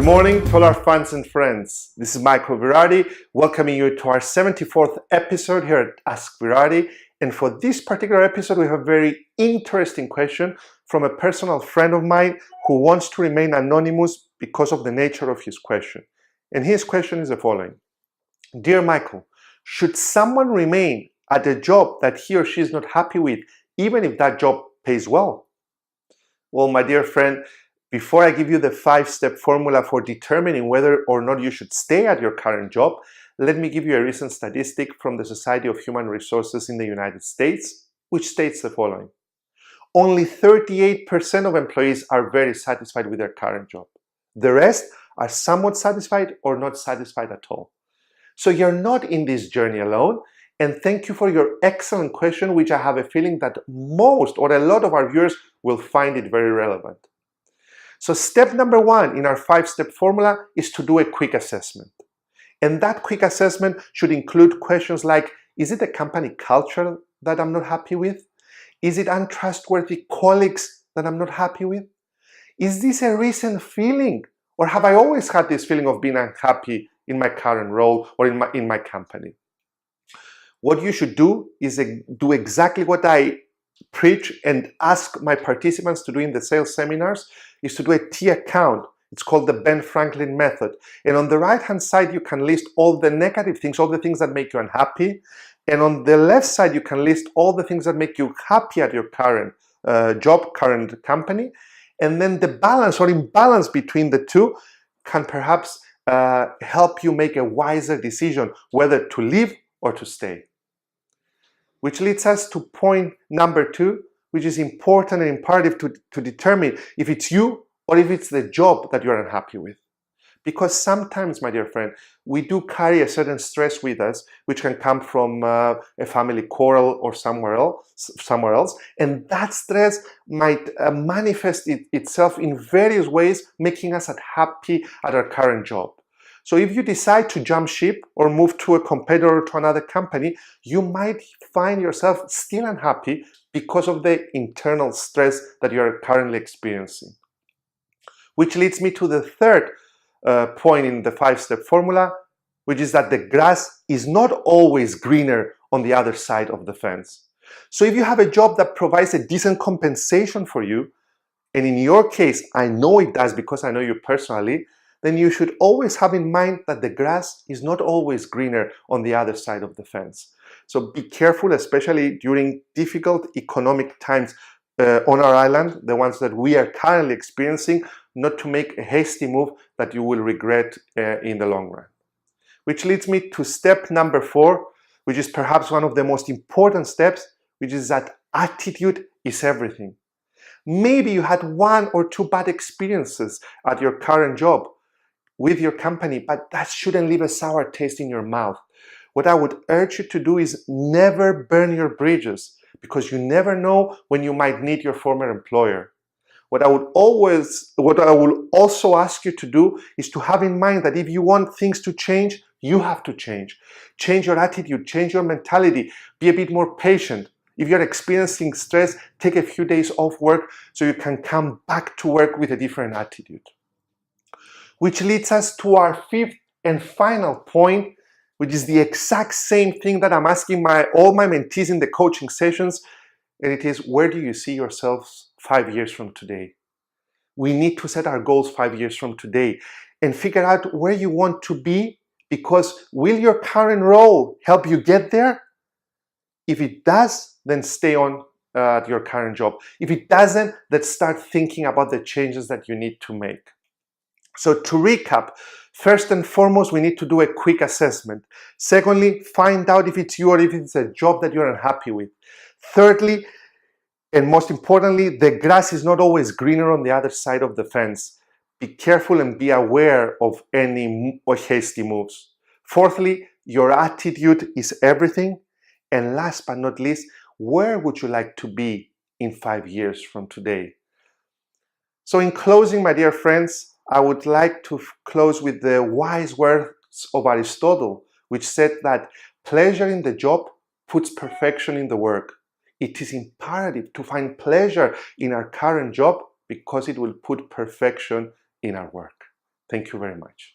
Good morning to all our fans and friends. This is Michael Virardi, welcoming you to our 74th episode here at Ask Virardi. And for this particular episode, we have a very interesting question from a personal friend of mine who wants to remain anonymous because of the nature of his question. And his question is the following. Dear Michael, should someone remain at a job that he or she is not happy with, even if that job pays well? Well, my dear friend, before I give you the 5-step formula for determining whether or not you should stay at your current job, let me give you a recent statistic from the Society of Human Resources in the United States, which states the following. Only 38% of employees are very satisfied with their current job. The rest are somewhat satisfied or not satisfied at all. So you're not in this journey alone, and thank you for your excellent question, which I have a feeling that most or a lot of our viewers will find it very relevant. So step number 1 in our 5-step formula is to do a quick assessment. And that quick assessment should include questions like, is it a company culture that I'm not happy with? Is it untrustworthy colleagues that I'm not happy with? Is this a recent feeling? Or have I always had this feeling of being unhappy in my current role or in my company? What you should do is do exactly what I preach and ask my participants to do in the sales seminars, is to do a T account. It's called the Ben Franklin method. And on the right-hand side, you can list all the negative things, all the things that make you unhappy. And on the left side, you can list all the things that make you happy at your current job, current company. And then the balance or imbalance between the two can perhaps help you make a wiser decision whether to leave or to stay. Which leads us to point number 2, which is important and imperative to determine if it's you or if it's the job that you're unhappy with. Because sometimes, my dear friend, we do carry a certain stress with us, which can come from a family quarrel or somewhere else, and that stress might manifest itself in various ways, making us unhappy at our current job. So if you decide to jump ship or move to a competitor or to another company, you might find yourself still unhappy because of the internal stress that you are currently experiencing. Which leads me to the third point in the 5-step formula, which is that the grass is not always greener on the other side of the fence. So if you have a job that provides a decent compensation for you, and in your case, I know it does because I know you personally, then you should always have in mind that the grass is not always greener on the other side of the fence. So be careful, especially during difficult economic times on our island, the ones that we are currently experiencing, not to make a hasty move that you will regret in the long run. Which leads me to step number 4, which is perhaps one of the most important steps, which is that attitude is everything. Maybe you had 1 or 2 bad experiences at your current job with your company, but that shouldn't leave a sour taste in your mouth. What I would urge you to do is never burn your bridges, because you never know when you might need your former employer. What I will also ask you to do is to have in mind that if you want things to change, you have to change. Change your attitude, change your mentality, be a bit more patient. If you're experiencing stress, take a few days off work so you can come back to work with a different attitude. Which leads us to our 5th and final point, which is the exact same thing that I'm asking all my mentees in the coaching sessions, and it is, where do you see yourselves 5 years from today? We need to set our goals 5 years from today and figure out where you want to be, because will your current role help you get there? If it does, then stay on at your current job. If it doesn't, then start thinking about the changes that you need to make. So to recap, first and foremost, we need to do a quick assessment. Secondly, find out if it's you or if it's a job that you're unhappy with. Thirdly, and most importantly, the grass is not always greener on the other side of the fence. Be careful and be aware of any hasty moves. Fourthly, your attitude is everything. And last but not least, where would you like to be in 5 years from today? So in closing, my dear friends, I would like to close with the wise words of Aristotle, which said that pleasure in the job puts perfection in the work. It is imperative to find pleasure in our current job because it will put perfection in our work. Thank you very much.